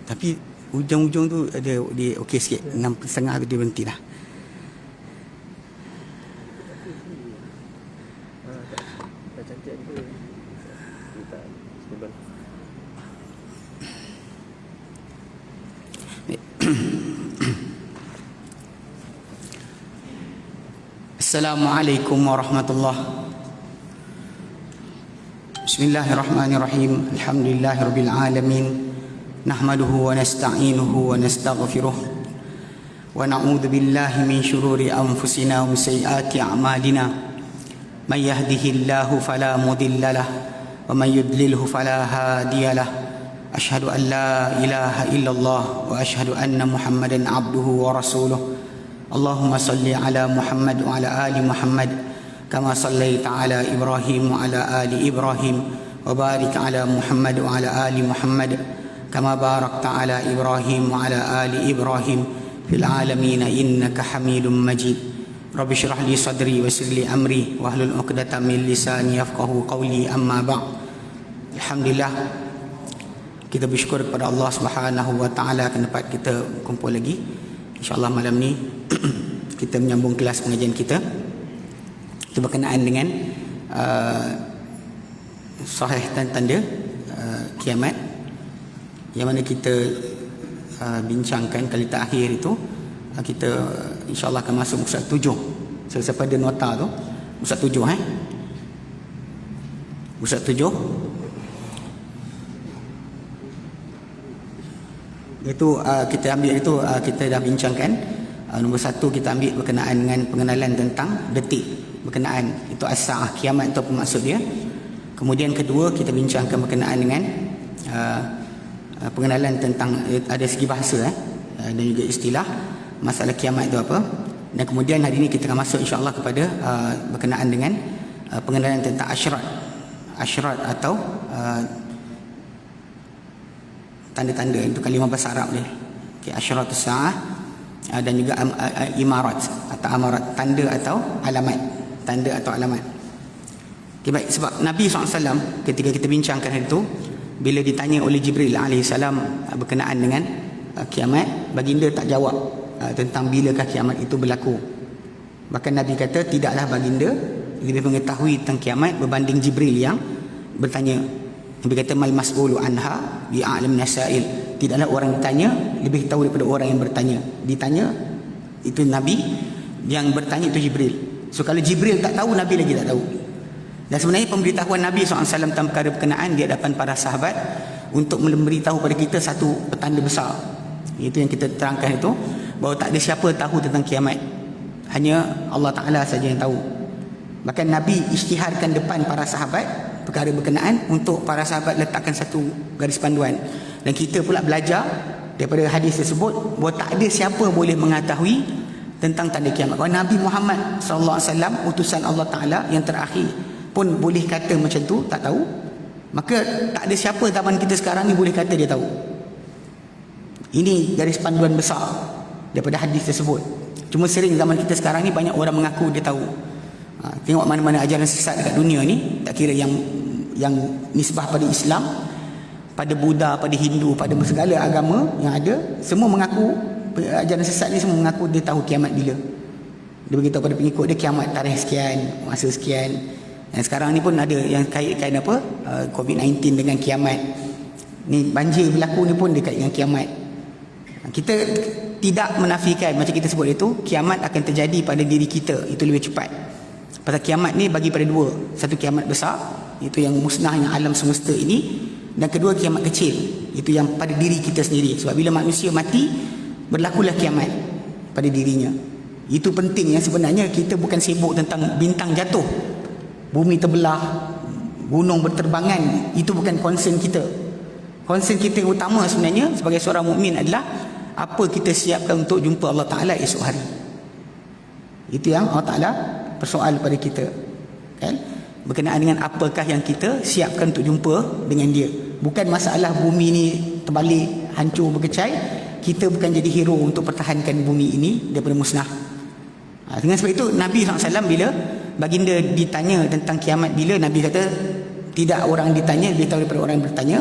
Tapi ujung-ujung tu dia okey sikit. 6.5 tu dia berhenti dah. Dah cantik juga. Kita stable. Assalamualaikum warahmatullahi. Bismillahirrahmanirrahim. Alhamdulillahirabbil alamin. Nahmaduhu wa nasta'inuhu wa nastaghfiruh. Wa na'udzu billahi min shururi anfusina wa sayyiati a'malina. Man yahdihillahu fala mudilla lahu wa man yudlilhu fala hadiya lahu. Asyhadu an la ilaha illallah wa asyhadu anna Muhammadan abduhu wa rasuluh. Allahumma salli ala Muhammad wa ala ali Muhammad kama sallaita ala Ibrahim wa ala ali Ibrahim wa barik ala Muhammad wa ala ali Muhammad kama barakta ala Ibrahim wa ala ali Ibrahim fil alamin innaka Hamidum Majid. Rabbi shrah li sadri wa yassir li amri wa hlul 'uqdatam min lisani yafqahu qawli. Amma ba'd. Alhamdulillah, kita bersyukur kepada Allah Subhanahu wa taala kerana dapat kita kumpul lagi. InsyaAllah malam ni kita menyambung kelas pengajian kita. Itu berkenaan dengan sahih dan tanda kiamat, yang mana kita bincangkan kali terakhir itu. Kita insyaAllah akan masuk muka 7. So, siapa ada nota tu, muka 7 muka 7 itu kita ambil itu, kita dah bincangkan. Nombor 1 kita ambil berkenaan dengan pengenalan tentang detik berkenaan itu as-saah, kiamat itu apa maksud dia. Kemudian kedua kita bincangkan berkenaan dengan pengenalan tentang ada segi bahasa dan juga istilah masalah kiamat itu apa. Dan kemudian hari ini kita akan masuk insya-Allah kepada berkenaan dengan pengenalan tentang asyrat atau tanda-tanda, itu kalimah bahasa Arab dia. Okey, asyratus saah dan juga imarat atau amarat, tanda atau alamat. Okey, baik, sebab Nabi SAW ketika kita bincangkan hari itu, bila ditanya oleh Jibril alaihissalam berkenaan dengan kiamat, baginda tak jawab tentang bilakah kiamat itu berlaku. Bahkan Nabi kata tidaklah baginda lebih mengetahui tentang kiamat berbanding Jibril yang bertanya. Nabi kata mal mas'ulu anha bi'alam nasail. Tidaklah orang ditanya lebih tahu daripada orang yang bertanya. Ditanya itu Nabi, yang bertanya itu Jibril. So kalau Jibril tak tahu, Nabi lagi tak tahu. Dan sebenarnya pemberitahuan Nabi SAW tentang perkara berkenaan di hadapan para sahabat untuk memberitahu pada kita satu petanda besar. Itu yang kita terangkan itu, bahawa tak ada siapa tahu tentang kiamat, hanya Allah Ta'ala saja yang tahu. Bahkan Nabi isytiharkan depan para sahabat perkara berkenaan untuk para sahabat letakkan satu garis panduan. Dan kita pula belajar daripada hadis tersebut bahawa tak ada siapa boleh mengetahui tentang tanda kiamat. Kalau Nabi Muhammad SAW, utusan Allah Ta'ala yang terakhir, pun boleh kata macam tu, tak tahu, maka tak ada siapa zaman kita sekarang ni boleh kata dia tahu. Ini garis panduan besar daripada hadis tersebut. Cuma sering zaman kita sekarang ni banyak orang mengaku dia tahu. Tengok mana-mana ajaran sesat dekat dunia ni, tak kira yang nisbah pada Islam, pada Buddha, pada Hindu, pada segala agama yang ada, semua mengaku ajaran sesat ni, semua mengaku dia tahu kiamat bila. Dia beritahu pada pengikut dia kiamat tarikh sekian, masa sekian. Dan sekarang ni pun ada yang kaitkan apa, COVID-19 dengan kiamat. Ni banjir berlaku ni pun dekat dengan kiamat. Kita tidak menafikan, macam kita sebut itu, kiamat akan terjadi pada diri kita, itu lebih cepat. Pasal kiamat ni bagi pada dua. Satu kiamat besar, itu yang musnahnya alam semesta ini. Dan kedua kiamat kecil, itu yang pada diri kita sendiri. Sebab bila manusia mati, berlakulah kiamat pada dirinya. Itu pentingnya sebenarnya. Kita bukan sibuk tentang bintang jatuh, bumi terbelah, gunung berterbangan. Itu bukan concern kita. Concern kita yang utama sebenarnya sebagai seorang mukmin adalah apa kita siapkan untuk jumpa Allah Ta'ala esok hari. Itu yang Allah Ta'ala persoal pada kita, kan? Berkenaan dengan apakah yang kita siapkan untuk jumpa dengan dia. Bukan masalah bumi ni terbalik, hancur, berkecai. Kita bukan jadi hero untuk pertahankan bumi ini daripada musnah. Dengan sebab itu Nabi SAW bila baginda ditanya tentang kiamat bila, Nabi kata tidak orang ditanya lebih tahu daripada orang yang bertanya.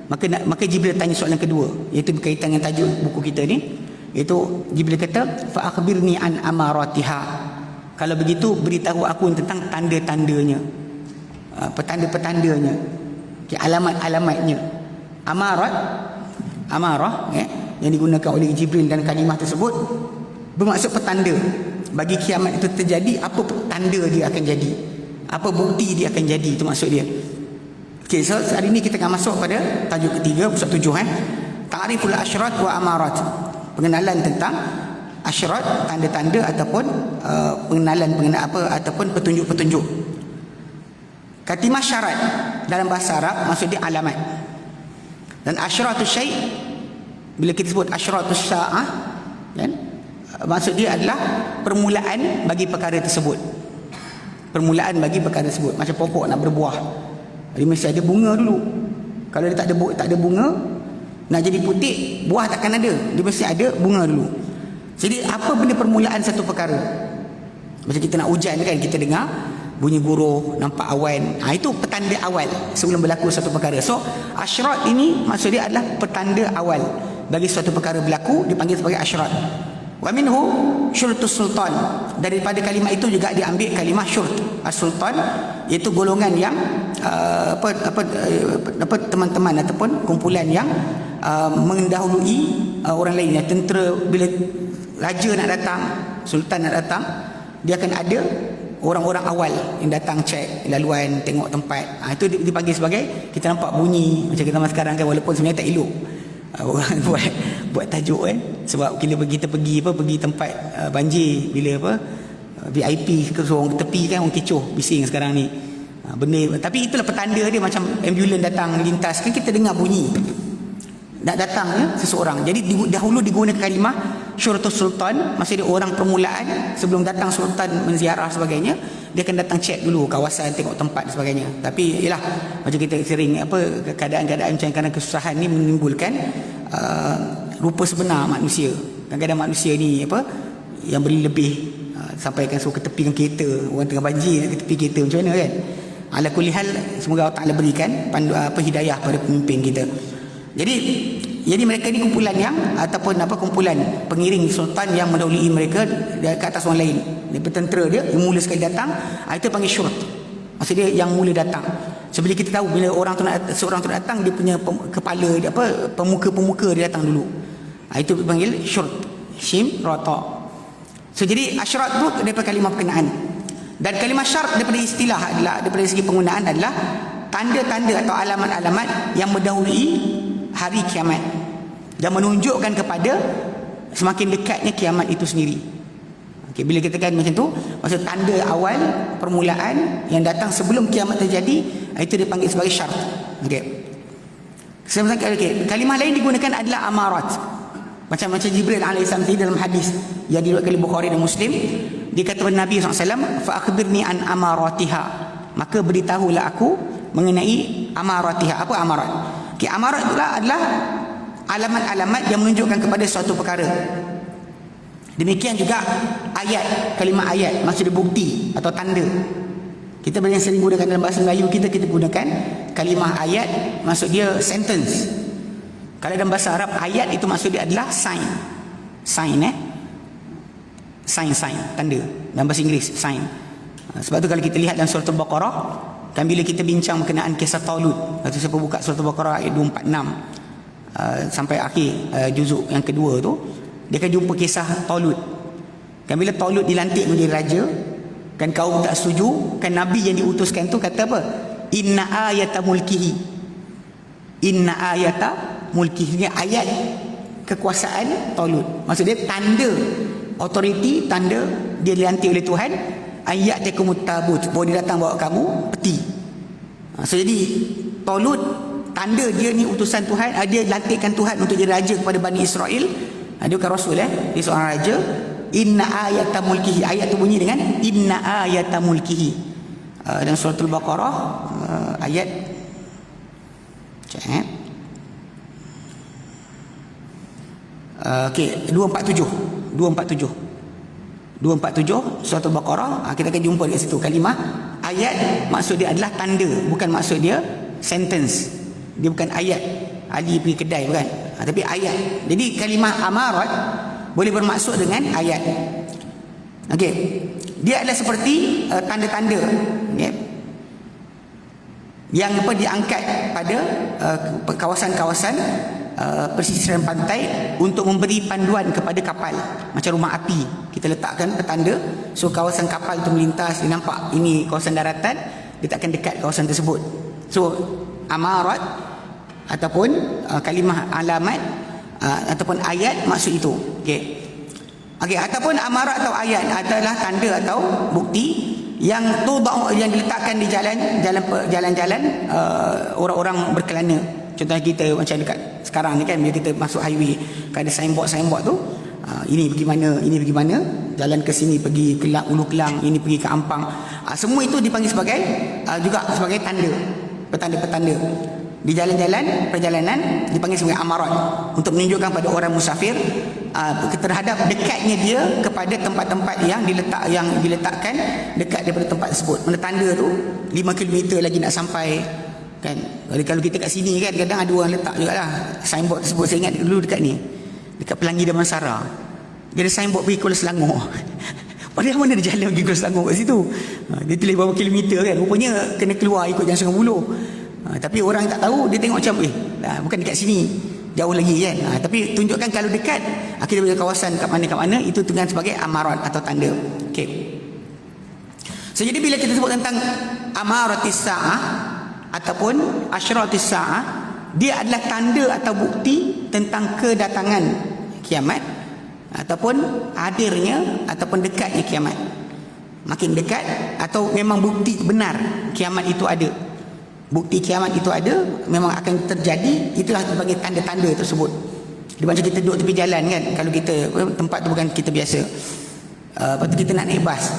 Maka Jibril tanya soalan kedua, iaitu berkaitan dengan tajuk buku kita ni, iaitu Jibril kata fa akhbirni an amaratiha. Kalau begitu beritahu aku tentang tanda-tandanya, petanda-petandanya, alamat-alamatnya. Amarah yang digunakan oleh Jibril dan kalimah tersebut bermaksud petanda. Bagi kiamat itu terjadi, apa tanda dia akan jadi, apa bukti dia akan jadi, itu maksud dia. Okey, so hari ini kita akan masuk pada tajuk ketiga, pusat 7 Ta'riful asyrat wa amarat. Pengenalan tentang asyrat, tanda-tanda ataupun pengenalan ataupun petunjuk-petunjuk. Kalimah syarat dalam bahasa Arab maksud dia alamat. Dan asyratus syai', bila kita sebut asyratus sa'ah, kan? Maksud dia adalah permulaan bagi perkara tersebut. Permulaan bagi perkara tersebut. Macam pokok nak berbuah, dia mesti ada bunga dulu. Kalau dia tak ada bunga, nak jadi putih, buah takkan ada. Dia mesti ada bunga dulu. Jadi apa benda permulaan satu perkara? Macam kita nak hujan kan, kita dengar bunyi guruh, nampak awan. Itu petanda awal sebelum berlaku satu perkara. So asyrat ini maksud dia adalah petanda awal bagi suatu perkara berlaku, dipanggil sebagai asyrat. Wa minhu syurtus sultan. Daripada kalimah itu juga diambil kalimah syurt. As-sultan iaitu golongan yang teman-teman ataupun kumpulan yang mendahului orang lain. Tentera, bila raja nak datang, sultan nak datang, dia akan ada orang-orang awal yang datang cek laluan, tengok tempat. Itu dipanggil sebagai, kita nampak bunyi macam kita sekarang kan, walaupun sebenarnya tak elok orang buat tajuk kan. Sebab kita pergi tempat banjir, bila VIP ke orang tepi kan, orang kecoh bising sekarang ni benda. Tapi itulah petanda dia, macam ambulans datang lintas kan, kita dengar bunyi nak datang seseorang. Jadi dahulu digunakan kalimah syurtus sultan, maksudnya orang permulaan sebelum datang sultan menziarah sebagainya. Dia akan datang cek dulu kawasan, tengok tempat dan sebagainya. Tapi yalah, macam kita sering keadaan-keadaan macam kadang kesusahan ni menimbulkan rupa sebenar manusia. Kadang-kadang manusia ni yang berlebih, sampaikan suruh ketepikan kereta, orang tengah banjir nak ketepi kereta, macam mana kan. Ala kulli hal, semoga Allah Ta'ala berikan hidayah pada pemimpin kita. Jadi mereka ni kumpulan yang kumpulan pengiring sultan yang mendahului mereka ke atas orang lain. Dia bertentera dia yang mula sekali datang, itu panggil syurt. Maksud dia yang mula datang. Sebab kita tahu bila seorang tu datang, dia punya kepala dia, pemuka-pemuka dia datang dulu. Itu dipanggil syurt. Shim rata. So jadi asyrat tu daripada kalimah perkenaan. Dan kalimah syarat daripada istilah adalah, daripada segi penggunaan adalah tanda-tanda atau alamat-alamat yang mendahului hari kiamat dan menunjukkan kepada semakin dekatnya kiamat itu sendiri. Okey, bila kita kan macam tu, maksud tanda awal, permulaan yang datang sebelum kiamat terjadi, itu dipanggil sebagai syarat. Okey. Kalimah lain digunakan adalah amarat. Macam Jibril alaihissalam dalam hadis yang diriwayatkan oleh Bukhari dan Muslim, dia kata kepada Nabi SAW, fa akhbirni an amaratiha. Maka beritahulah aku mengenai amaratiha. Apa amarat? Okay, amarat itulah adalah alamat-alamat yang menunjukkan kepada suatu perkara. Demikian juga ayat, kalimah ayat maksud dia bukti atau tanda. Kita banyak sering gunakan dalam bahasa Melayu kita gunakan kalimah ayat, maksud dia sentence. Kalau dalam bahasa Arab, ayat itu maksud dia adalah sign. Sign tanda. Dalam bahasa Inggeris sign. Sebab tu kalau kita lihat dalam surah Al-Baqarah, kan bila kita bincang berkenaan kisah Talut, atau siapa buka surah Al-Baqarah ayat 246 sampai akhir juzuk yang kedua tu, dia akan jumpa kisah Talut. Kan bila Talut dilantik menjadi raja, kan kaum tak setuju, kan Nabi yang diutuskan tu kata apa? Inna ayata mulkihi. Inna ayata mulkihi, ayat kekuasaan Talut. Maksud dia tanda autoriti, tanda dia dilantik oleh Tuhan. Ayat takumut tabut, bahawa dia datang bawa kamu peti. So jadi Talut, tanda dia ni utusan Tuhan, dia lantikkan Tuhan untuk jadi raja kepada Bani Israel. Dia bukan rasul, dia seorang raja. Inna ayata mulkihi, ayat tu bunyi dengan inna ayata mulkihi. Dan surah Al-Baqarah ayat okey, 247 surah Al-Baqarah. Kita akan jumpa dekat situ kalimah ayat, maksud dia adalah tanda, bukan maksud dia sentence. Dia bukan ayat Ali pergi kedai bukan. Tapi ayat. Jadi kalimah amarat boleh bermaksud dengan ayat. Okey. Dia adalah seperti tanda-tanda, okay, yang diangkat pada kawasan-kawasan pesisiran pantai untuk memberi panduan kepada kapal. Macam rumah api, kita letakkan petanda, so kawasan kapal itu melintas, dia nampak ini kawasan daratan, dia takkan dekat kawasan tersebut. So amarat ataupun kalimah alamat ataupun ayat maksud itu. Okey, ataupun amarat atau ayat adalah tanda atau bukti yang diletakkan di jalan-jalan orang-orang berkelana. Contohnya kita macam dekat sekarang ni kan, bila kita masuk highway kan ada signboard tu, ini pergi mana, jalan ke sini pergi ke Ulu Kelang, ini pergi ke Ampang. Semua itu dipanggil sebagai juga sebagai tanda, petanda-petanda. Di jalan-jalan perjalanan dipanggil sebagai amarat, untuk menunjukkan pada orang musafir terhadap dekatnya dia kepada tempat-tempat yang diletakkan dekat daripada tempat tersebut. Mana tanda tu 5 km lagi nak sampai kan. Kalau kita kat sini kan kadang ada orang letak jugalah signboard tersebut. Saya ingat dulu dekat ni, dekat Pelangi Damansara, dia ada signboard pergi Kuala Selangor. Padahal mana ada jalan pergi Kuala Selangor kat situ. Dia tulis berapa kilometer kan, rupanya kena keluar ikut jalan Sungai Buloh. Tapi orang tak tahu, dia tengok macam bukan dekat sini, jauh lagi kan. Tapi tunjukkan kalau dekat, kita boleh kawasan kat mana itu dengan sebagai amarat atau tanda. Okey. So jadi bila kita sebut tentang amaratis sa'ah ataupun asyratis sa'ah, dia adalah tanda atau bukti tentang kedatangan kiamat ataupun hadirnya ataupun dekatnya kiamat. Makin dekat atau memang bukti benar kiamat itu ada. Bukti kiamat itu ada, memang akan terjadi, itulah sebagai tanda-tanda tersebut. Dia macam kita duduk tepi jalan kan, kalau kita tempat tu bukan kita biasa, lepas tu kita nak naik bas.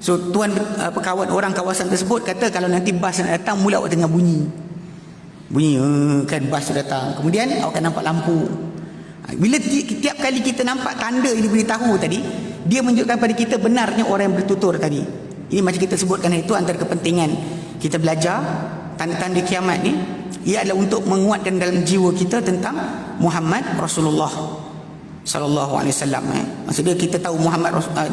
So tuan kawan orang kawasan tersebut kata kalau nanti bas nak datang, mula awak tengah bunyi kan bas tu datang, kemudian awak akan nampak lampu. Bila tiap kali kita nampak tanda ini beritahu tadi, dia menunjukkan pada kita benarnya orang yang bertutur tadi. Ini macam kita sebutkan, itu antara kepentingan kita belajar tanda-tanda kiamat ni. Ia adalah untuk menguatkan dalam jiwa kita tentang Muhammad Rasulullah sallallahu alaihi wasallam. Maksudnya kita tahu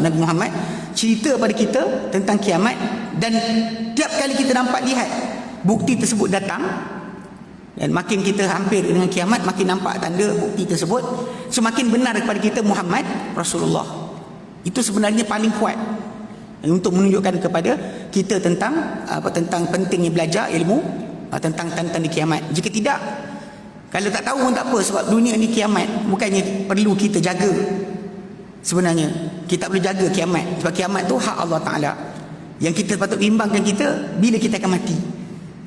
Nabi Muhammad cerita pada kita tentang kiamat, dan tiap kali kita lihat bukti tersebut datang, dan makin kita hampir dengan kiamat, makin nampak tanda bukti tersebut, semakin benar kepada kita Muhammad Rasulullah. Itu sebenarnya paling kuat untuk menunjukkan kepada kita tentang pentingnya belajar ilmu tentang tanda-tanda kiamat. Jika tidak, kalau tak tahu pun tak apa, sebab dunia ni kiamat bukannya perlu kita jaga. Sebenarnya kita perlu jaga kiamat, sebab kiamat tu hak Allah Ta'ala. Yang kita patut bimbangkan kita bila kita akan mati.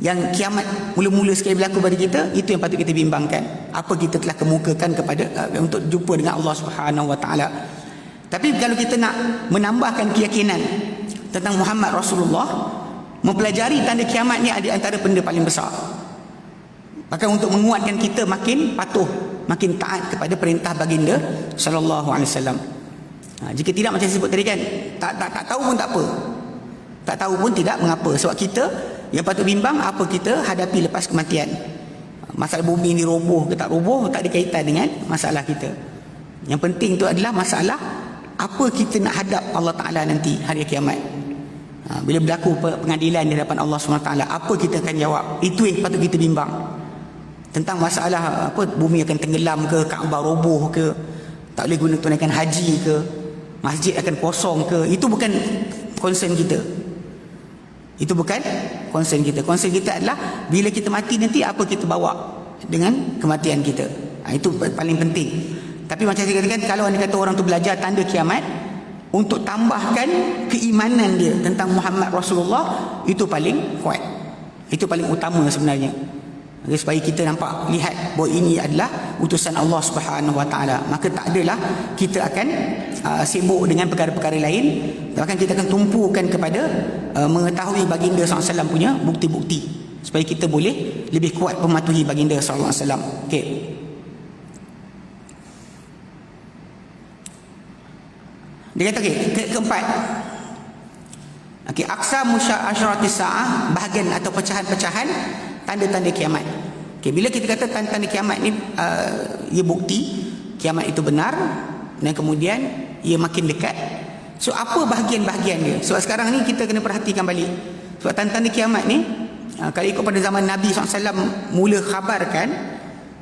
Yang kiamat mula-mula sekali berlaku pada kita, itu yang patut kita bimbangkan. Apa kita telah kemukakan kepada untuk jumpa dengan Allah Subhanahu Wa Ta'ala. Tapi kalau kita nak menambahkan keyakinan tentang Muhammad Rasulullah, mempelajari tanda kiamat ni ada antara benda paling besar. Bahkan untuk menguatkan kita makin patuh, makin taat kepada perintah baginda sallallahu alaihi wasallam. Jika tidak macam saya sebut tadi kan, tak tahu pun tak apa. Tak tahu pun tidak mengapa, sebab kita yang patut bimbang apa kita hadapi lepas kematian. Masalah bumi ni roboh ke tak roboh tak ada kaitan dengan masalah kita. Yang penting itu adalah masalah apa kita nak hadap Allah Ta'ala nanti hari kiamat. Bila berlaku pengadilan di hadapan Allah SWT, apa kita akan jawab? Itu yang patut kita bimbang. Tentang masalah bumi akan tenggelam ke, Kaabah roboh ke, tak boleh guna tunaikan haji ke, masjid akan kosong ke, itu bukan concern kita. Itu bukan concern kita. Concern kita adalah bila kita mati nanti apa kita bawa dengan kematian kita. Itu paling penting. Tapi macam saya katakan, kalau anda kata orang tu belajar tanda kiamat untuk tambahkan keimanan dia tentang Muhammad Rasulullah, itu paling kuat, itu paling utama sebenarnya. Supaya kita nampak, lihat bahawa ini adalah utusan Allah Subhanahu Wa Taala, maka tak adalah kita akan sibuk dengan perkara-perkara lain, bahkan kita akan tumpukan kepada mengetahui baginda SAW punya bukti-bukti, supaya kita boleh lebih kuat mematuhi baginda SAW. Okey. Dia kata keempat. Okey, aqsam asyratis saah, bahagian atau pecahan-pecahan tanda-tanda kiamat. Okay, bila kita kata tanda-tanda kiamat ni ia bukti kiamat itu benar dan kemudian ia makin dekat. So apa bahagian-bahagian dia? So sekarang ni kita kena perhatikan balik. Sebab tanda-tanda kiamat ni kalau ikut pada zaman Nabi SAW mula khabarkan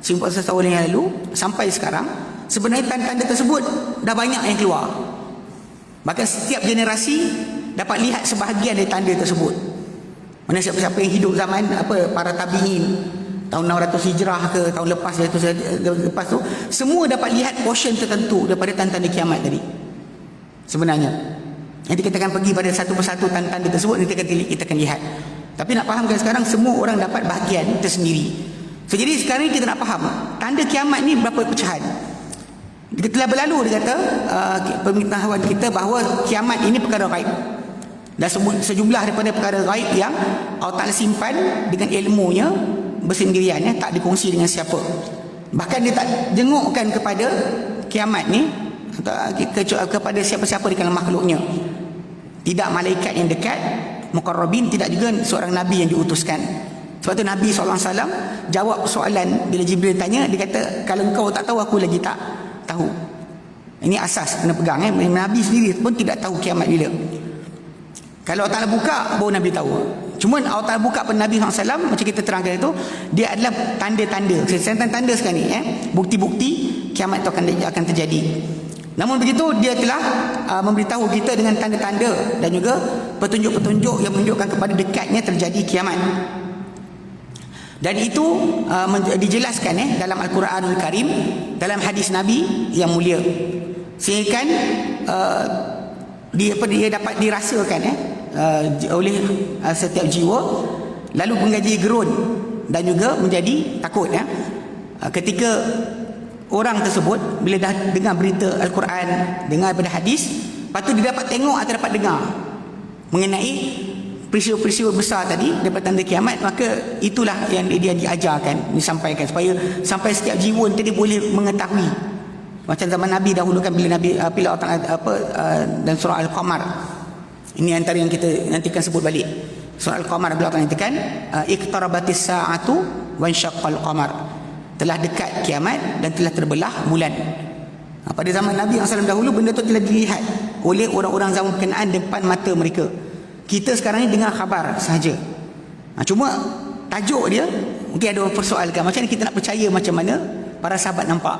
14 tahun yang lalu sampai sekarang, sebenarnya tanda-tanda tersebut dah banyak yang keluar. Bahkan setiap generasi dapat lihat sebahagian dari tanda tersebut. Mana siapa-siapa yang hidup zaman para tabi'in tahun 600 hijrah ke tahun lepas tu semua dapat lihat portion tertentu daripada tanda-tanda kiamat tadi. Sebenarnya nanti kita akan pergi pada satu persatu tanda-tanda tersebut, nanti kita akan lihat. Tapi nak fahamkan sekarang semua orang dapat bahagian tersendiri. So jadi sekarang ni kita nak faham tanda kiamat ni berapa pecahan. Kita telah berlalu dia kata pengetahuan kita bahawa kiamat ini perkara gaib. Dan sejumlah daripada perkara gaib yang Allah Ta'ala simpan dengan ilmunya bersendiriannya, tak dikongsi dengan siapa. Bahkan dia tak jengukkan kepada kiamat ni kepada siapa-siapa di kalangan makhluknya. Tidak malaikat yang dekat, muqarrabin, tidak juga seorang Nabi yang diutuskan. Sebab tu Nabi SAW jawab soalan bila Jibril tanya, dia kata kalau engkau tak tahu, aku lagi tak tahu. Ini asas kena pegang. Nabi sendiri pun tidak tahu kiamat bila. Kalau Allah Ta'ala buka, baru Nabi tahu. Cuma Allah Ta'ala buka pada Nabi SAW, macam kita terangkan itu, dia adalah tanda-tanda. Tanda-tanda sekarang ni, bukti-bukti kiamat itu akan terjadi. Namun begitu, dia telah memberitahu kita dengan tanda-tanda dan juga petunjuk-petunjuk yang menunjukkan kepada dekatnya terjadi kiamat. Dan itu dijelaskan dalam Al-Quranul Karim, dalam hadis Nabi yang mulia. Sehingga dia dapat dirasakan oleh setiap jiwa, lalu menjadi gerun dan juga menjadi takut ketika orang tersebut bila dah dengar berita Al-Quran, dengar daripada hadis, lepas tu dia dapat tengok atau dapat dengar mengenai peristiwa-peristiwa besar tadi daripada tanda kiamat, maka itulah yang dia diajarkan, disampaikan supaya sampai setiap jiwa tadi boleh mengetahui. Macam zaman Nabi dahulu kan, bila Allah Ta'ala dan surah Al-Qamar, ini antara yang kita nantikan sebut balik. Surah Al-Qamar bila Allah Ta'ala nyatakan iqtarabatis sa'atu wa insyaqqal qamar, telah dekat kiamat dan telah terbelah bulan. Pada zaman Nabi SAW dahulu benda itu telah dilihat oleh orang-orang zaman berkenaan depan mata mereka. Kita sekarang ni dengar khabar sahaja. Cuma tajuk dia mungkin ada orang persoalkan, macam ni kita nak percaya macam mana para sahabat nampak.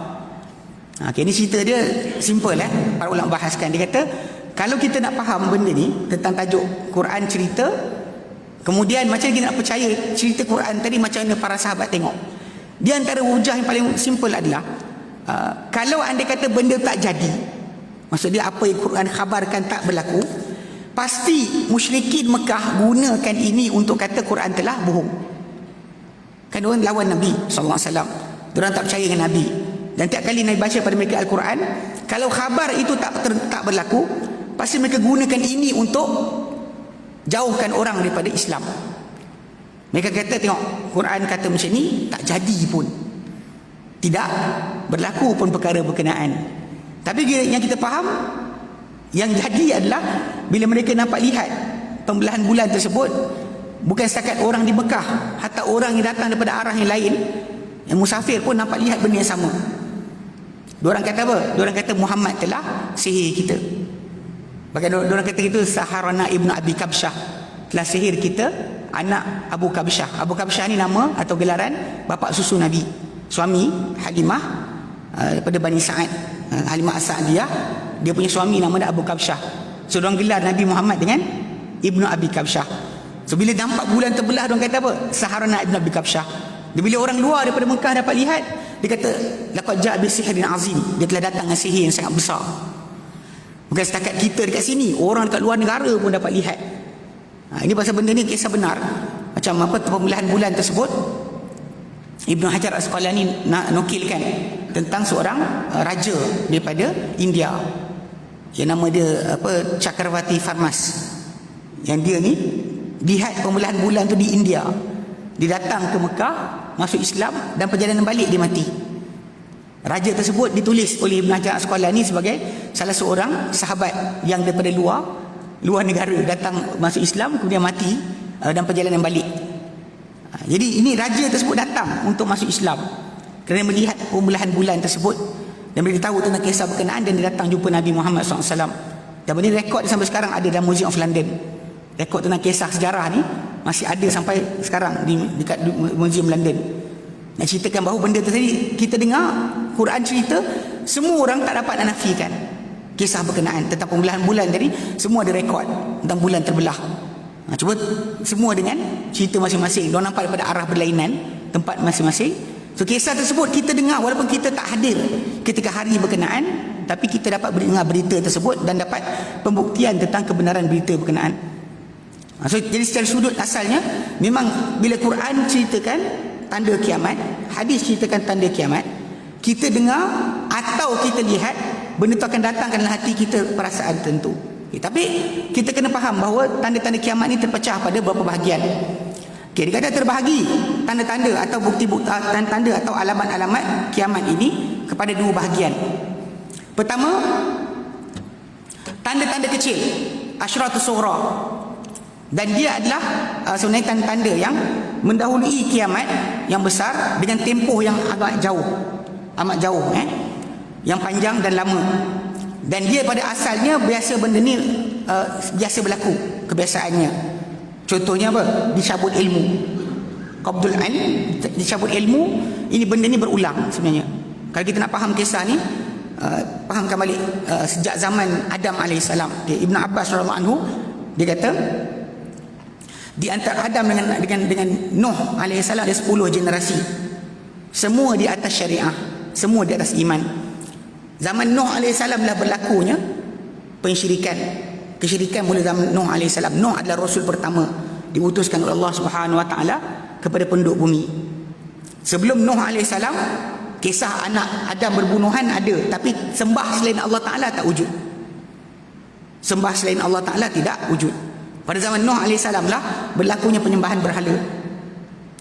Ini cerita dia simple para ulama bahaskan. Dia kata kalau kita nak faham benda ni tentang tajuk Quran cerita, kemudian macam kita nak percaya cerita Quran tadi macam mana para sahabat tengok. Dia antara wujah yang paling simple adalah kalau anda kata benda tak jadi, maksud dia apa yang Quran khabarkan tak berlaku, pasti musyrikin Mekah gunakan ini untuk kata Quran telah bohong. Kan orang lawan Nabi SAW, diorang tak percaya dengan Nabi. Dan tiap kali Nabi baca pada mereka Al-Quran, kalau khabar itu tak berlaku, pasti mereka gunakan ini untuk jauhkan orang daripada Islam. Mereka kata tengok Quran kata macam ni, tak jadi pun, tidak berlaku pun perkara berkenaan. Tapi yang kita faham, yang jadi adalah bila mereka nampak lihat pembelahan bulan tersebut, bukan setakat orang di Mekah, hatta orang yang datang daripada arah yang lain, yang musafir pun nampak lihat benda yang sama. Diorang kata apa? Diorang kata Muhammad telah sihir kita. Bahkan diorang kata itu Saharana Ibnu Abi Kabsyah, telah sihir kita anak Abu Kabsyah. Abu Kabsyah ni nama atau gelaran bapa susu Nabi, suami Halimah daripada Bani Sa'ad, Halimah As-Sa'diyah. Dia punya suami nama dia Abu Kabsyah. So diorang gelar Nabi Muhammad dengan Ibnu Abi Kabsyah. So bila nampak bulan terbelah, diorang kata apa? Saharana Ibnu Abi Kabsyah. Bila orang luar daripada Mekah dapat lihat, dia kata laqad ja'a bi sihrin azim, dia telah datang dengan sihir yang sangat besar. Bukan setakat kita dekat sini, orang dekat luar negara pun dapat lihat. Ini pasal benda ni kisah benar. Macam apa pembelahan bulan tersebut, Ibnu Hajar Asqalani nukilkan tentang seorang raja daripada India yang nama dia Chakravarti Farmas, yang dia ni lihat pembelahan bulan tu di India. Dia datang ke Mekah, masuk Islam, dan perjalanan balik dia mati. Raja tersebut ditulis oleh Ibn Hajar Asqalani sebagai salah seorang sahabat yang daripada luar negara datang masuk Islam, kemudian mati dan perjalanan balik. Jadi ini raja tersebut datang untuk masuk Islam kerana melihat pembelahan bulan tersebut dan bila dia tahu tentang kisah berkenaan, dan dia datang jumpa Nabi Muhammad SAW. Dan benda ni rekod sampai sekarang ada dalam Museum of London. Rekod tentang kisah sejarah ni masih ada sampai sekarang dekat Museum London. Nak ceritakan bahawa benda tu tadi kita dengar Quran cerita, semua orang tak dapat nak nafikan kisah berkenaan tentang pembelahan bulan tadi. Semua ada rekod tentang bulan terbelah. Cuba semua dengan cerita masing-masing. Diorang nampak daripada arah berlainan tempat masing-masing. So kisah tersebut kita dengar walaupun kita tak hadir ketika hari berkenaan, tapi kita dapat mendengar berita tersebut dan dapat pembuktian tentang kebenaran berita berkenaan. So jadi secara sudut asalnya memang bila Quran ceritakan tanda kiamat, hadis ceritakan tanda kiamat, kita dengar atau kita lihat, benda itu akan datangkan dalam hati kita perasaan tertentu. Tapi kita kena faham bahawa tanda-tanda kiamat ni terpecah pada beberapa bahagian. Dia kata terbahagi tanda-tanda atau bukti-bukti, tanda-tanda atau alamat-alamat kiamat ini kepada dua bahagian. Pertama, tanda-tanda kecil, asyratus sughra. Dan dia adalah sebenarnya tanda-tanda yang mendahului kiamat yang besar dengan tempoh yang agak jauh, amat jauh, yang panjang dan lama. Dan dia pada asalnya biasa benda ni biasa berlaku kebiasaannya. Contohnya apa? Dicabut ilmu, qabdul ilm, dicabut ilmu. Ini benda ni berulang sebenarnya. Kalau kita nak faham kisah ni, fahamkan balik sejak zaman Adam AS. Ibn Abbas radhiyallahu anhu dia kata di antara Adam dengan Nuh AS ada 10 generasi. Semua di atas syariah, semua di atas iman. Zaman Nuh AS lah berlakunya pensyirikan. Kesyirikan mula zaman Nuh AS. Nuh adalah Rasul pertama diutuskan oleh Allah Subhanahu Wa Taala kepada penduduk bumi. Sebelum Nuh AS, kisah anak Adam berbunuhan ada, tapi sembah selain Allah Taala tak wujud. Sembah selain Allah Taala tidak wujud. Pada zaman Nuh AS lah berlakunya penyembahan berhala.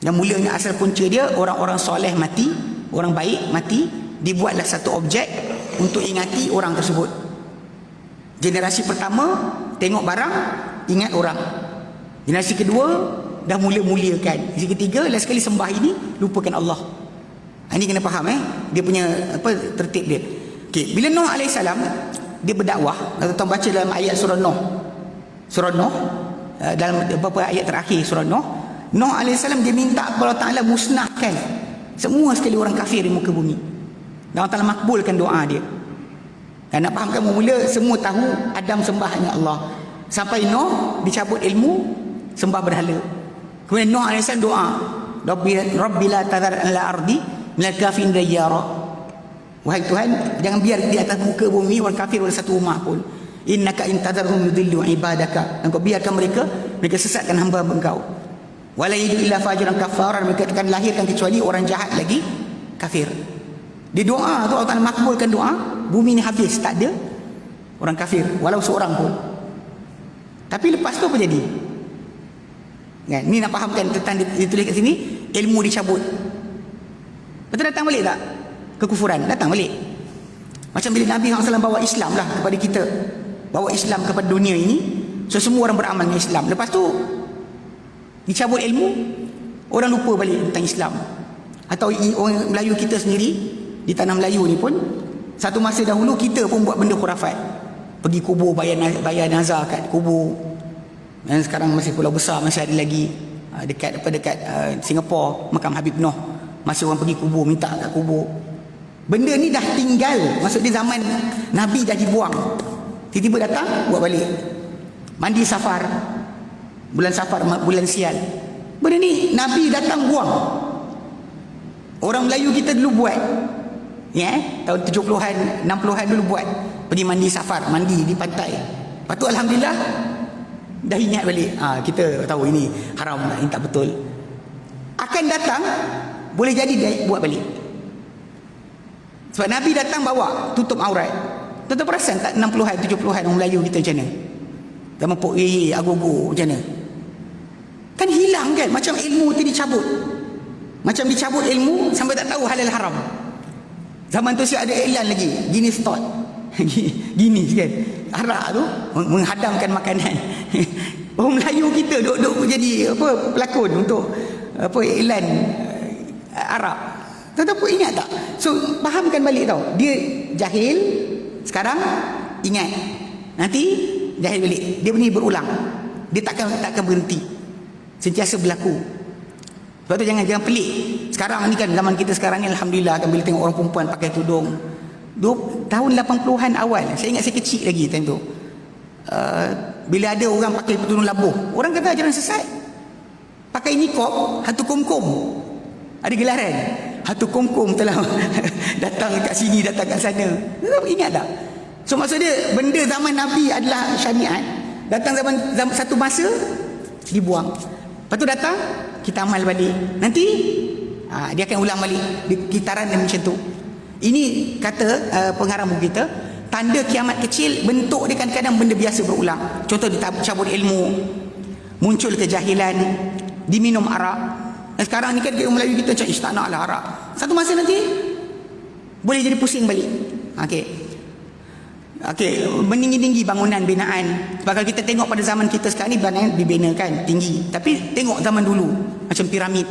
Yang mulanya asal punca dia, orang-orang soleh mati, orang baik mati, dibuatlah satu objek untuk ingati orang tersebut. Generasi pertama tengok barang, ingat orang. Generasi kedua dah mula-mulakan. Generasi ketiga last sekali sembah ini, lupakan Allah. Ini kena faham dia punya tertib dia. Okey, bila Nuh AS dia berdakwah, tuan baca dalam ayat surah Nuh. Surah Nuh dalam beberapa ayat terakhir surah Nuh, Nuh AS dia minta kepada Allah Taala musnahkan semua sekali orang kafir di muka bumi. Dan Allah Taala makbulkan doa dia. Dan nak fahamkan mula semua tahu Adam sembah hanya Allah. Sampai Nuh dicabut ilmu, sembah berhala. Kemudian Nuh AS doa, Rabbi la tadhar ala ardi minal kafirin dayyara. Wahai Tuhan, jangan biar di atas muka bumi orang kafir ada satu rumah pun. Innaka in tadharhum yudillu ibadaka. Engkau biarkan mereka sesatkan hamba engkau. Wala yajidu illa fajiran kafaran, mereka akan lahirkan kecuali orang jahat lagi kafir. Di doa tu Allah Taala makbulkan doa, bumi ni habis tak ada orang kafir walau seorang pun. Tapi lepas tu apa jadi? Kan, ni nak fahamkan tentang ditulis kat sini, ilmu dicabut. Betul datang balik tak? Kekufuran datang balik. Macam bila Nabi SAW bawa Islam lah kepada kita, bawa Islam kepada dunia ini, so semua orang beramal dengan Islam. Lepas tu dicabut ilmu, orang lupa balik tentang Islam. Atau orang Melayu kita sendiri, di tanah Melayu ni pun satu masa dahulu kita pun buat benda khurafat, pergi kubur bayar nazar kat kubur. Dan sekarang masih Pulau Besar masih ada lagi dekat Singapura, makam Habib Noh, masih orang pergi kubur, minta kat kubur. Benda ni dah tinggal, maksudnya zaman Nabi dah dibuang, tiba-tiba datang buat balik. Mandi Safar, bulan Safar, bulan sial, benda ni Nabi datang buang. Orang Melayu kita dulu buat, tahun 70-an 60-an dulu buat, pergi mandi Safar, mandi di pantai. Lepas tu alhamdulillah dah ingat balik, kita tahu ini haram, ini tak betul. Akan datang boleh jadi dia buat balik. Sebab Nabi datang bawa tutup aurat. Tuan perasan tak 60-an 70-an orang Melayu kita macam mana? Zaman Pok Ye ago-ago macam mana? Kan hilang kan, macam ilmu tu dicabut. Macam dicabut ilmu sampai tak tahu halal haram. Zaman tu siap ada iklan lagi, gini start. Gini kan, arak tu menghadamkan makanan. Orang Melayu kita duduk jadi pelakon untuk apa iklan Arab. Tetapi ingat tak? So fahamkan balik tau. Dia jahil, sekarang ingat. Nanti jahil balik. Dia ni berulang. Dia takkan berhenti. Sentiasa berlaku. Sebab tu jangan pelik. Sekarang ni kan zaman kita sekarang ni alhamdulillah kan, bila tengok orang perempuan pakai tudung. Tahun 80-an awal, saya ingat saya kecil lagi time tu. Bila ada orang pakai tudung labuh, orang kata ajaran sesat. Pakai niqab, hatu kumkum. Ada gelaran. Hatu kumkum telah datang kat sini, datang kat sana. Ingat tak? So maksud dia, benda zaman Nabi adalah syariat. Datang zaman satu masa, dibuang. Lepas tu datang, kita amal balik. Nanti dia akan ulang balik. Kitaran dia macam tu. Ini kata pengarang buku kita, tanda kiamat kecil, bentuk dia kadang-kadang benda biasa berulang. Contoh dicabut ilmu, muncul kejahilan, diminum arak. Dan sekarang ni kan Melayu kita macam tak nak lah arak. Satu masa nanti boleh jadi pusing balik. Okey, meninggi-tinggi bangunan binaan. Sebab kalau kita tengok pada zaman kita sekarang ni, bangunan dibinakan tinggi. Tapi tengok zaman dulu, macam piramid.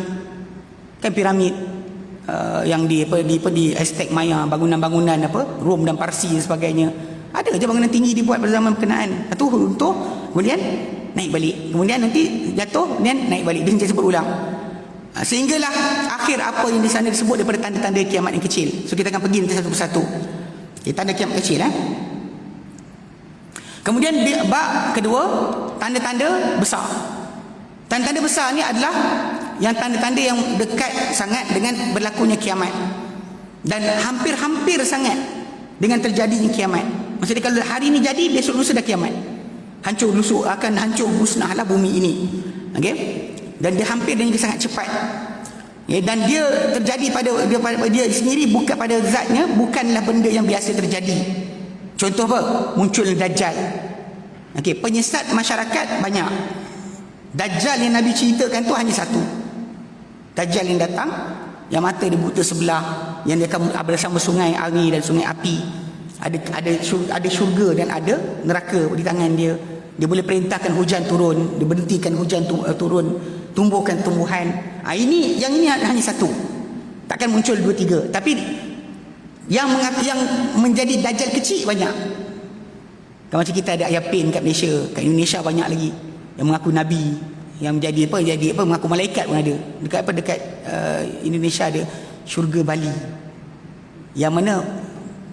Kan piramid yang di Aztec Maya, bangunan-bangunan Rom dan Parsi dan sebagainya. Ada je bangunan tinggi dibuat pada zaman berkenaan. Itu runtuh, kemudian naik balik. Kemudian nanti jatuh, kemudian naik balik. Dia sentiasa berulang. Sehinggalah akhir apa yang di sana disebut daripada tanda-tanda kiamat yang kecil. So kita akan pergi nanti satu persatu. Tanda kiamat kecil. Kemudian bab kedua, tanda-tanda besar. Tanda-tanda besar ni adalah yang tanda-tanda yang dekat sangat dengan berlakunya kiamat. Dan hampir-hampir sangat dengan terjadinya kiamat. Maksudnya kalau hari ini jadi, besok lusa dah kiamat. Akan hancur musnahlah bumi ini. Okey? Dan dia hampir dan dia sangat cepat. Dan dia terjadi pada dia sendiri, bukan pada zatnya, bukanlah benda yang biasa terjadi. Contoh apa? Muncul Dajjal. Okey, penyesat masyarakat banyak. Dajjal yang Nabi ceritakan tu hanya satu. Dajjal yang datang, yang mata dia buta sebelah, yang dia akan bersama sungai api dan sungai api. Ada syurga dan ada neraka di tangan dia. Dia boleh perintahkan hujan turun, dia berhentikan hujan turun, tumbuhkan tumbuhan. Yang ini hanya satu. Takkan muncul dua tiga. Tapi yang menjadi Dajjal kecil banyak. Macam kita ada Ayapin kat Malaysia, kat Indonesia banyak lagi yang mengaku nabi, yang jadi mengaku malaikat pun ada. Dekat Indonesia ada syurga Bali, yang mana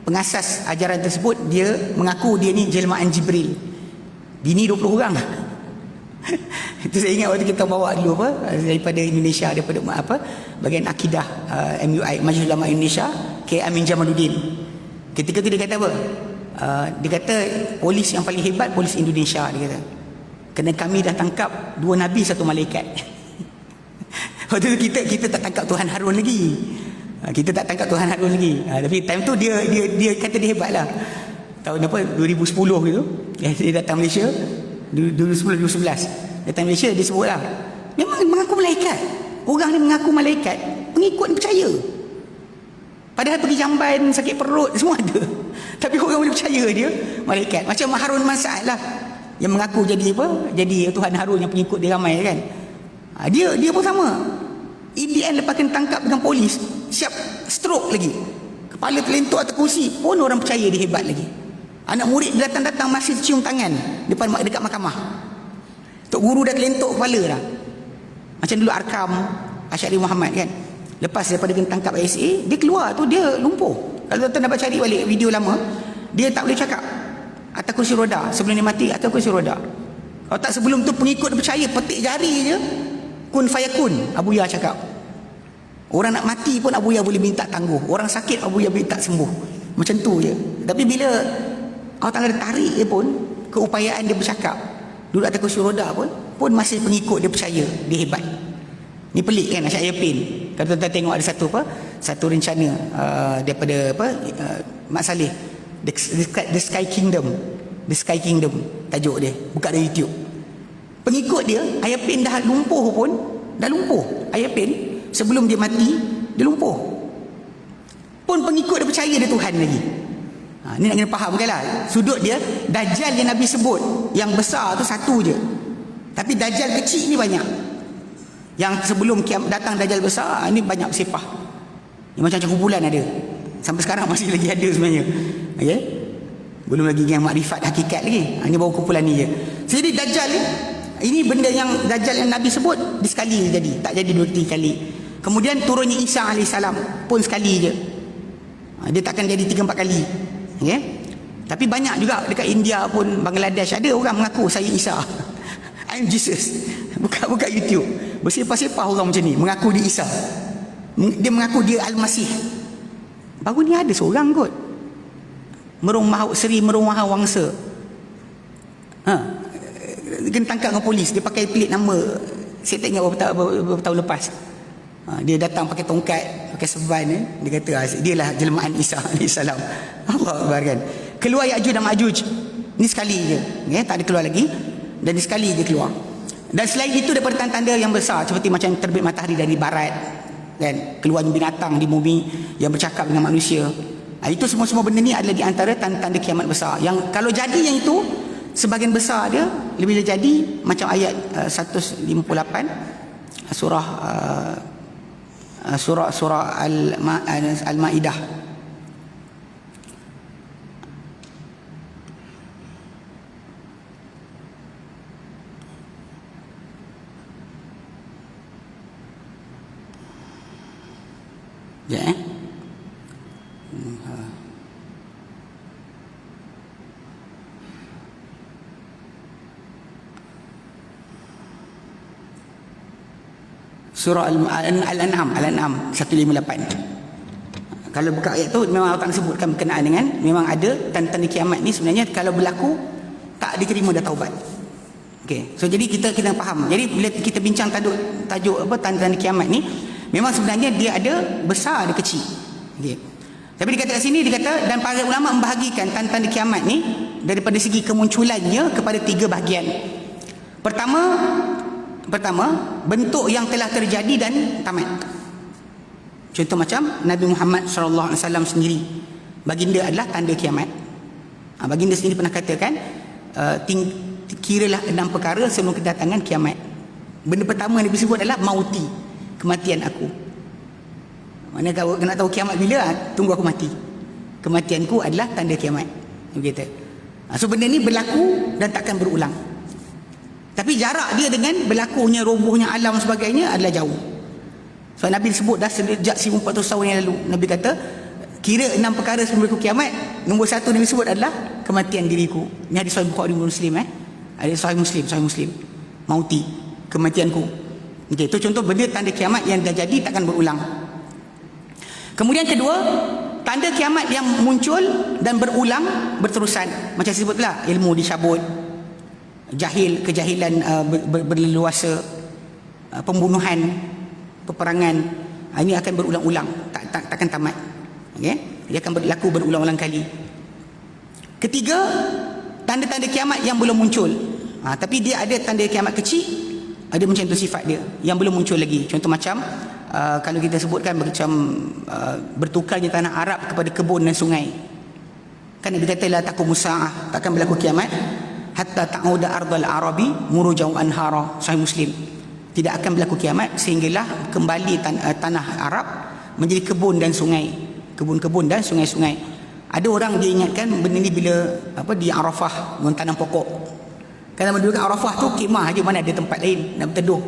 pengasas ajaran tersebut dia mengaku dia ni jelmaan Jibril. Bini 20 orang. Itu saya ingat waktu kita bawa dulu daripada Indonesia, daripada bahagian akidah MUI, Majlis Ulama Indonesia, K. Amin Jamaluddin. Ketika tu dia kata apa? Dia kata polis yang paling hebat polis Indonesia, dia kata. Kerana kami dah tangkap 2 nabi 1 malaikat. Waktu tu kita tak tangkap Tuhan Harun lagi. Kita tak tangkap Tuhan Harun lagi. Tapi time tu dia kata dia hebat lah. Tahun 2010 gitu. Dia datang Malaysia 2010-2011. Datang Malaysia dia sebut lah, memang mengaku malaikat. Orang ni mengaku malaikat, pengikut percaya. Padahal pergi jamban, sakit perut, semua ada. Tapi orang boleh percaya dia malaikat. Macam Harun Mas'ad lah, yang mengaku jadi jadi Tuhan Harun, yang pengikut dia ramai kan. Dia pun sama. In the end, lepas kena tangkap dengan polis, siap stroke lagi, kepala terlentuk atas kursi, pun orang percaya dia hebat lagi. Anak murid datang-datang masih cium tangan dekat mahkamah. Tok guru dah terlentuk kepala dah. Macam dulu Arkam Asy'ari Muhammad kan, lepas daripada kena tangkap ISA, dia keluar tu dia lumpuh. Kalau tuan-tuan dapat cari balik video lama, dia tak boleh cakap atas kursi roda. Sebelum dia mati atas kursi roda. Kalau tak sebelum tu pengikut dia percaya, petik jari je kun fayakun, Abu Ya cakap. Orang nak mati pun Abu Ya boleh minta tangguh, orang sakit Abu Ya minta sembuh. Macam tu je. Tapi bila Allah Ta'ala tarik dia pun, keupayaan dia bercakap, duduk atas kursi roda pun masih pengikut dia percaya dia hebat. Ni pelik kan Asy'ari Yapin. Kalau tuan-tuan tengok ada satu rencana daripada Mak Saleh, The Sky Kingdom tajuk dia, buka dari YouTube. Pengikut dia Ayapin dah lumpuh. Ayapin sebelum dia mati dia lumpuh. Pun pengikut dia percaya dia Tuhan lagi. Ni nak kena faham kan lah. Sudut dia, Dajjal yang Nabi sebut yang besar tu satu je. Tapi Dajjal kecil ni banyak. Yang sebelum datang Dajjal besar, ini banyak sifah. Ini macam-macam kumpulan ada. Sampai sekarang masih lagi ada sebenarnya. Okey. Belum lagi yang makrifat hakikat lagi. Ini baru kumpulan ni je. Jadi Dajjal ni, ini benda yang Dajjal yang Nabi sebut, dia sekali jadi, tak jadi 2-3 kali. Kemudian turunnya Isa AS pun sekali je. Dia takkan jadi 3-4 kali. Okay? Tapi banyak juga dekat India pun, Bangladesh, ada orang mengaku saya Isa. I'm Jesus. Buka YouTube. Bersepah-sepah orang macam ni, mengaku dia Isa. Dia mengaku dia Al-Masih. Baru ni ada seorang kot. Seri Merung Maha Wangsa. Kena tangkap dengan polis. Dia pakai pelik nama, saya tak ingat beberapa tahun lepas. Dia datang pakai tongkat, pakai serban. Dia kata dia lah jelmaan Isa AS. Allah Akbar kan. Keluar Ya'juj dan Ma'juj ni sekali je, tak ada keluar lagi. Dan dia sekali je keluar. Dan selain itu daripada tanda-tanda yang besar, seperti macam terbit matahari dari barat kan, keluarnya binatang di bumi yang bercakap dengan manusia. Itu semua benda ni adalah di antara tanda-tanda kiamat besar. Yang kalau jadi yang itu, sebahagian besar dia bila jadi macam ayat 158 surah Al-Maidah. Ya, Surah Al-An'am 158. Kalau buka ayat tu memang Allah Ta'ala sebutkan berkenaan dengan, memang ada tanda-tanda kiamat ni sebenarnya kalau berlaku tak diterima dah taubat. Okey. So jadi kita faham. Jadi bila kita bincang tajuk apa tanda-tanda kiamat ni, memang sebenarnya dia ada besar, ada kecil. Okey. Tapi dikatakan sini, dan para ulama membahagikan tanda-tanda kiamat ni daripada segi kemunculannya kepada 3 bahagian. Pertama, bentuk yang telah terjadi dan tamat. Contoh macam Nabi Muhammad SAW sendiri, baginda adalah tanda kiamat. Baginda sendiri pernah katakan, kiralah 6 perkara sebelum kedatangan kiamat. Benda pertama yang disebut adalah mauti, kematian aku. Mana kalau nak tahu kiamat bila, tunggu aku mati. Kematianku adalah tanda kiamat. Begitu. So benda ni berlaku dan takkan berulang. Tapi jarak dia dengan berlakunya robohnya alam sebagainya adalah jauh. So Nabi sebut dah sejak 1400 tahun yang lalu. Nabi kata, kira 6 perkara sebelum berlaku kiamat. Nombor 1 Nabi sebut adalah kematian diriku. Ini hadis Sahih Bukhari Muslim. Hadis Sahih Muslim. Mauti, kematianku. Okay, itu contoh benda tanda kiamat yang dah jadi takkan berulang. Kemudian kedua, tanda kiamat yang muncul dan berulang berterusan. Macam saya sebutlah, ilmu dicabut, kejahilan berleluasa, pembunuhan, peperangan. Ini akan berulang-ulang, takkan tamat. Okay? Dia akan berlaku berulang-ulang kali. Ketiga, tanda-tanda kiamat yang belum muncul. Tapi dia ada tanda kiamat kecil, ada macam tu sifat dia yang belum muncul lagi. Contoh macam kalau kita sebutkan macam bertukarnya tanah Arab kepada kebun dan sungai. Kan Nabi kata la taqumu sa'ah, takkan berlaku kiamat hatta ta'uda ardal arabi murujau anhara. Sahih Muslim. Tidak akan berlaku kiamat sehinggalah kembali tanah Arab menjadi kebun dan sungai, kebun-kebun dan sungai-sungai. Ada orang dia ingatkan benda ni bila di Arafah menanam pokok. Kalau mendudukan Arafah tu kemah aja, mana ada tempat lain nak berteduh.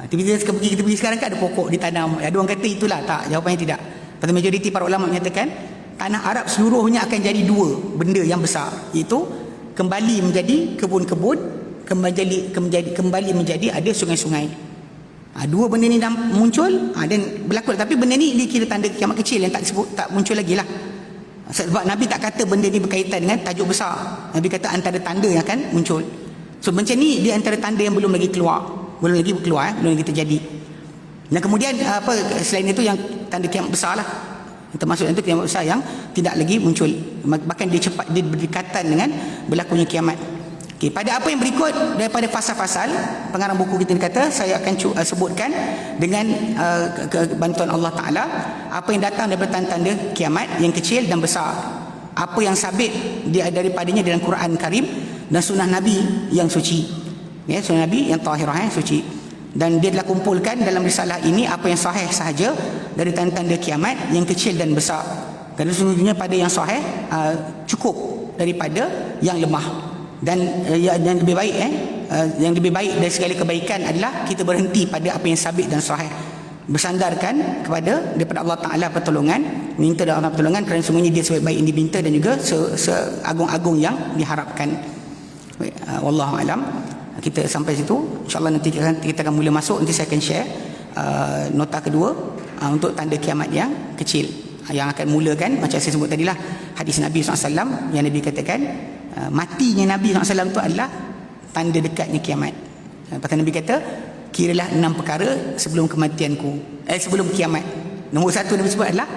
Tapi kita pergi sekarang kan ada pokok ditanam. Ada orang kata itulah, tak, jawapannya tidak. Pada majoriti para ulama menyatakan tanah Arab seluruhnya akan jadi 2 benda yang besar, iaitu kembali menjadi kebun-kebun, kembali menjadi ada sungai-sungai. 2 benda ni dah muncul dan berlaku. Tapi benda ni dikira tanda kiamat kecil yang tak muncul lagi lah. Sebab Nabi tak kata benda ni berkaitan dengan tajuk besar. Nabi kata antara tanda yang akan muncul. So macam ni dia antara tanda yang belum lagi keluar, belum lagi terjadi. Dan kemudian selain itu yang tanda kiamat besar lah, termasuk itu kiamat besar yang tidak lagi muncul, bahkan dia berdekatan dengan berlakunya kiamat. Okay, pada apa yang berikut daripada fasal-fasal pengarang buku kita kata, saya akan sebutkan dengan bantuan Allah Ta'ala apa yang datang daripada tanda-tanda kiamat yang kecil dan besar, apa yang sabit daripadanya dalam Quran Karim dan sunnah Nabi yang suci, sunnah Nabi yang tahirah, suci. Dan dia telah kumpulkan dalam risalah ini apa yang sahih sahaja dari tanda-tanda kiamat yang kecil dan besar. Kerana sesungguhnya pada yang sahih cukup daripada yang lemah. Dan yang lebih baik yang lebih baik dari segala kebaikan adalah kita berhenti pada apa yang sabit dan sahih, bersandarkan daripada Allah Ta'ala pertolongan, minta dari Allah pertolongan, kerana semuanya dia sebaik-baik yang diminta dan juga seagung-agung yang diharapkan. Wallahu alam. Kita sampai situ, insyaAllah nanti kita akan mula masuk. Nanti saya akan share nota kedua untuk tanda kiamat yang kecil, yang akan mulakan macam saya sebut tadilah, hadis Nabi SAW yang Nabi katakan matinya Nabi SAW itu adalah tanda dekatnya kiamat. Pasal Nabi kata, kiralah 6 perkara sebelum kematianku, sebelum kiamat. Nombor 1 Nabi sebut adalah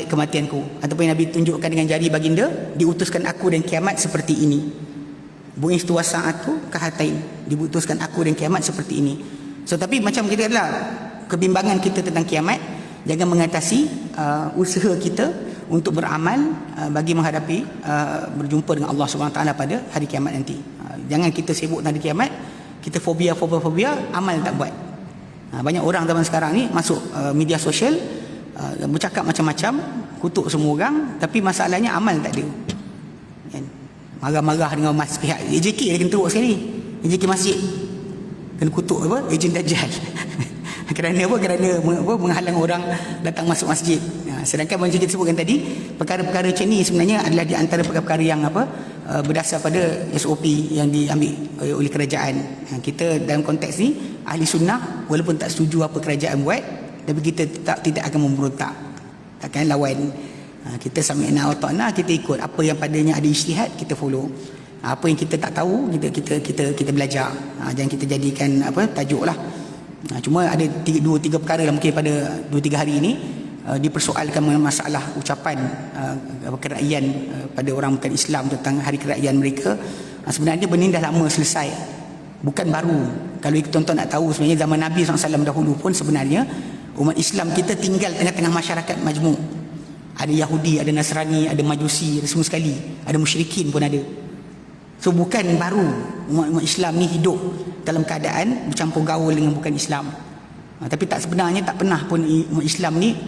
kematianku, ataupun Nabi tunjukkan dengan jari baginda, diutuskan aku dan kiamat seperti ini. Bu'istu wasa'atu kahatain, diutuskan aku dan kiamat seperti ini. So tapi macam kita adalah kebimbangan kita tentang kiamat, jangan mengatasi usaha kita untuk beramal bagi menghadapi berjumpa dengan Allah Subhanahu Wa Taala pada hari kiamat nanti. Jangan kita sibuk tentang kiamat, kita fobia, amal tak buat. Banyak orang zaman sekarang ni masuk media sosial, bercakap macam-macam, kutuk semua orang, tapi masalahnya amal tak ada. Kan? Marah-marah dengan pihak AJK dia kena teruk sekali. AJK masjid kena kutuk ejen Dajjal. Kerana apa? Kerana menghalang orang datang masuk masjid. Sedangkan macam kita sebutkan tadi, perkara-perkara macam ni sebenarnya adalah di antara perkara-perkara yang berdasar pada SOP yang diambil oleh kerajaan. Kita dalam konteks ni ahli sunnah, walaupun tak setuju apa kerajaan buat, tapi kita tidak akan memberontak, takkan lawan. Kita sami'na wa ta'na, kita ikut apa yang padanya ada ijtihad, kita follow. Apa yang kita tak tahu, kita belajar. Jangan kita jadikan tajuk lah. Cuma ada 2-3 perkara lah mungkin pada 2-3 hari ini dipersoalkan masalah ucapan kerajaan pada orang bukan Islam tentang hari kerajaan mereka. Sebenarnya benda ni dah lama selesai, bukan baru. Kalau tuan-tuan nak tahu, sebenarnya zaman Nabi SAW dahulu pun sebenarnya umat Islam kita tinggal tengah-tengah masyarakat majmuk. Ada Yahudi, ada Nasrani, ada Majusi, ada semua sekali, ada musyrikin pun ada. So bukan baru umat Islam ni hidup dalam keadaan bercampur gaul dengan bukan Islam. Tapi sebenarnya tak pernah pun umat Islam ni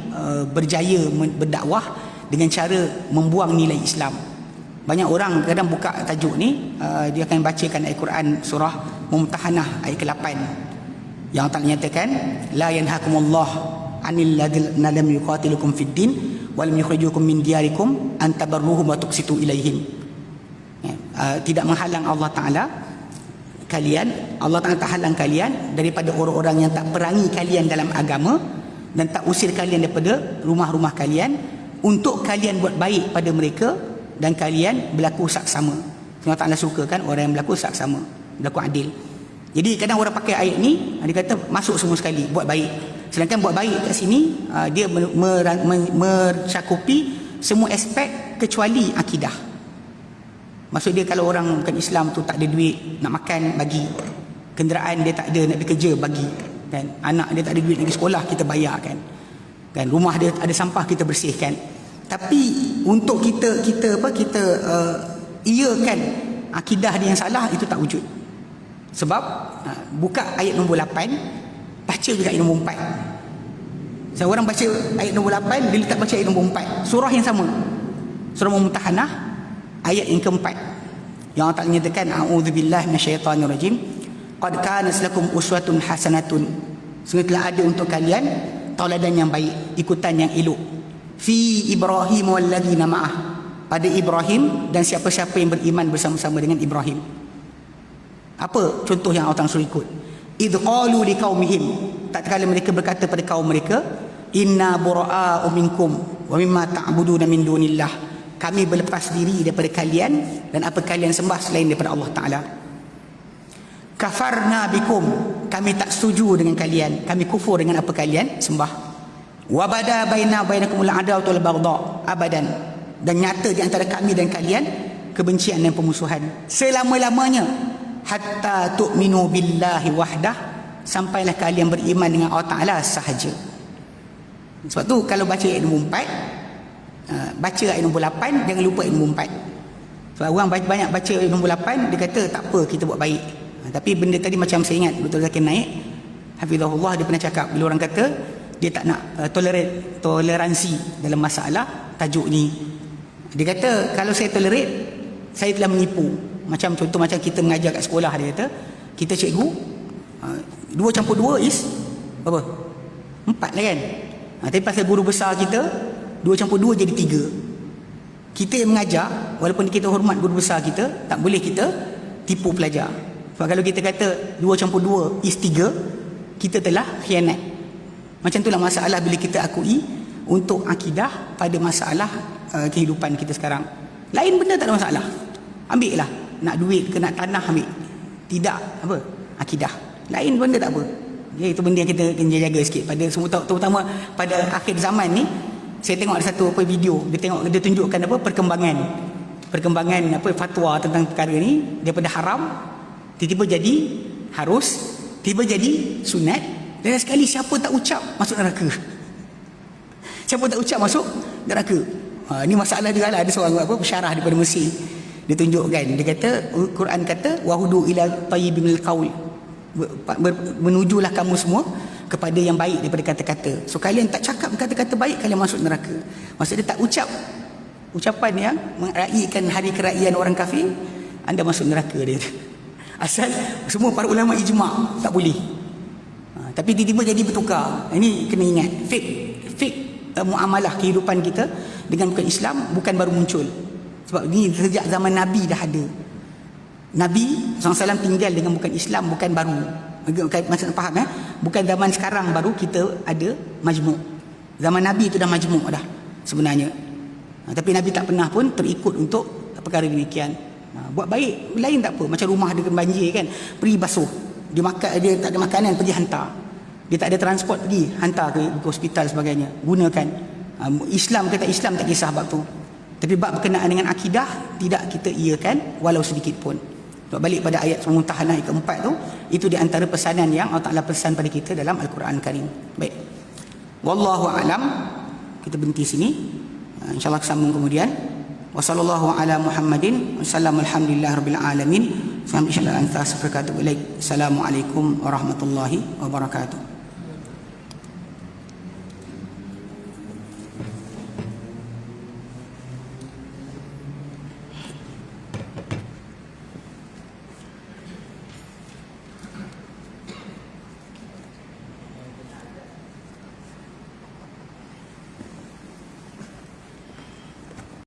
berjaya berdakwah dengan cara membuang nilai Islam. Banyak orang kadang buka tajuk ni, dia akan bacakan ayat Quran surah Mumtahanah ayat ke-8 yang Allah nyatakan, la yanhakumullah 'anil ladzina lam yuqatilukum fid din wa lam yukhrijukum min diyarikum an tabarruhum wa tuqsitu ilaihim. Tidak menghalang Allah Ta'ala kalian, Allah Ta'ala tak halang kalian daripada orang-orang yang tak perangi kalian dalam agama dan tak usir kalian daripada rumah-rumah kalian, untuk kalian buat baik pada mereka dan kalian berlaku saksama. Allah Ta'ala suka kan orang yang berlaku saksama, berlaku adil. Jadi kadang orang pakai ayat ni, dia kata masuk semua sekali, buat baik. Sedangkan buat baik kat sini dia mencakupi semua aspek kecuali akidah. Maksud dia kalau orang bukan Islam tu tak ada duit nak makan, bagi. Kenderaan dia tak ada nak pergi kerja, bagi. Kan? Anak dia tak ada duit nak pergi sekolah, kita bayarkan. Kan? Rumah dia ada sampah, kita bersihkan. Tapi untuk kita iakan akidah dia yang salah, itu tak wujud. Sebab buka ayat nombor 8, baca juga ayat nombor 4. Seorang baca ayat nombor 8, dia tak baca ayat nombor 4. Surah yang sama, surah Mumtahanah ayat yang keempat, yang Allah Ta'ala nyatakan, a'udzubillahi minasyaitanirrajim, qad kanat lakum uswatun hasanatun, sungguh telah ada untuk kalian tauladan yang baik, ikutan yang elok, fi Ibrahim walladzina ma'ah, pada Ibrahim dan siapa-siapa yang beriman bersama-sama dengan Ibrahim. Apa contoh yang Allah Ta'ala suruh ikut? Idh qalu liqaumihim, tatkala mereka berkata pada kaum mereka, inna bura'a'u minkum wa mimma ta'buduna min dunillah, kami berlepas diri daripada kalian dan apa kalian sembah selain daripada Allah Ta'ala. Kafarna bikum, kami tak setuju dengan kalian, kami kufur dengan apa kalian sembah. Wa bada bainakumul adawatu wal baghdha abadan, dan nyata di antara kami dan kalian kebencian dan pemusuhan selama-lamanya, hatta tu'minu billahi wahdah, sampailah kalian beriman dengan Allah Ta'ala sahaja. Sebab tu kalau baca ayat nombor 4, baca ayat nombor 8, jangan lupa ayat nombor 4. Sebab orang banyak baca ayat nombor 8, dia kata tak apa, kita buat baik. Tapi benda tadi macam saya ingat Dr. Zakir naik, hafizahullah, dia pernah cakap bila orang kata dia tak nak toleransi dalam masalah tajuk ni. Dia kata kalau saya tolerate, saya telah menipu. Macam contoh macam kita mengajar kat sekolah, dia kata kita cikgu 2 campur 2 is berapa? 4 lah kan. Tapi pasal guru besar kita 2 campur 2 jadi 3. Kita yang mengajar, walaupun kita hormat guru besar kita, tak boleh kita tipu pelajar. Sebab kalau kita kata 2 campur 2 is 3, kita telah khianat. Macam itulah masalah bila kita akui untuk akidah pada masalah kehidupan kita sekarang. Lain benda tak ada masalah, ambil lah. Nak duit ke nak tanah, ambil. Tidak apa, akidah. Lain benda tak apa. Ya, itu benda yang kita kena jaga sikit pada semua, terutama pada akhir zaman ni. Saya tengok ada satu video, dia tunjukkan apa perkembangan apa fatwa tentang perkara ni, daripada haram tiba-tiba jadi harus, tiba jadi sunat, dan sekali siapa tak ucap masuk neraka. Siapa tak ucap masuk neraka. Ni masalah dia lah. Ada seorang apa pensyarah daripada Mesir, dia tunjukkan, dia kata Quran kata wahudu ila tayyibul qaul, menujulah kamu semua kepada yang baik daripada kata-kata. So kalian tak cakap kata-kata baik, kalian masuk neraka. Maksud dia tak ucap ucapan yang meraihkan hari keraian orang kafir, anda masuk neraka, dia. Asal semua para ulama ijma' tak boleh. Tapi tiba-tiba jadi bertukar. Ini kena ingat, fake muamalah kehidupan kita dengan bukan Islam bukan baru muncul. Sebab ni sejak zaman Nabi dah ada. Nabi SAW tinggal dengan bukan Islam, bukan baru. Macam faham bukan zaman sekarang baru kita ada majmuk. Zaman Nabi itu dah majmuk dah sebenarnya. Tapi Nabi tak pernah pun terikut untuk perkara demikian. Buat baik lain tak apa, macam rumah dia kena banjir kan, pergi basuh. Dia tak ada makanan, pergi hantar. Dia tak ada transport, pergi hantar ke hospital sebagainya, gunakan. Islam kata Islam tak kisah bab tu. Tapi bab berkenaan dengan akidah tidak kita iakan walau sedikit pun. Balik pada ayat Mumtahanah ayat keempat tu, itu di antara pesanan yang Allah Ta'ala pesan pada kita dalam Al-Quran Karim. Baik, wallahu alam, kita berhenti sini. InsyaAllah sambung kemudian. Wassallallahu ala Muhammadin wasallam, alhamdulillah rabbil alamin. Assalamualaikum warahmatullahi wabarakatuh.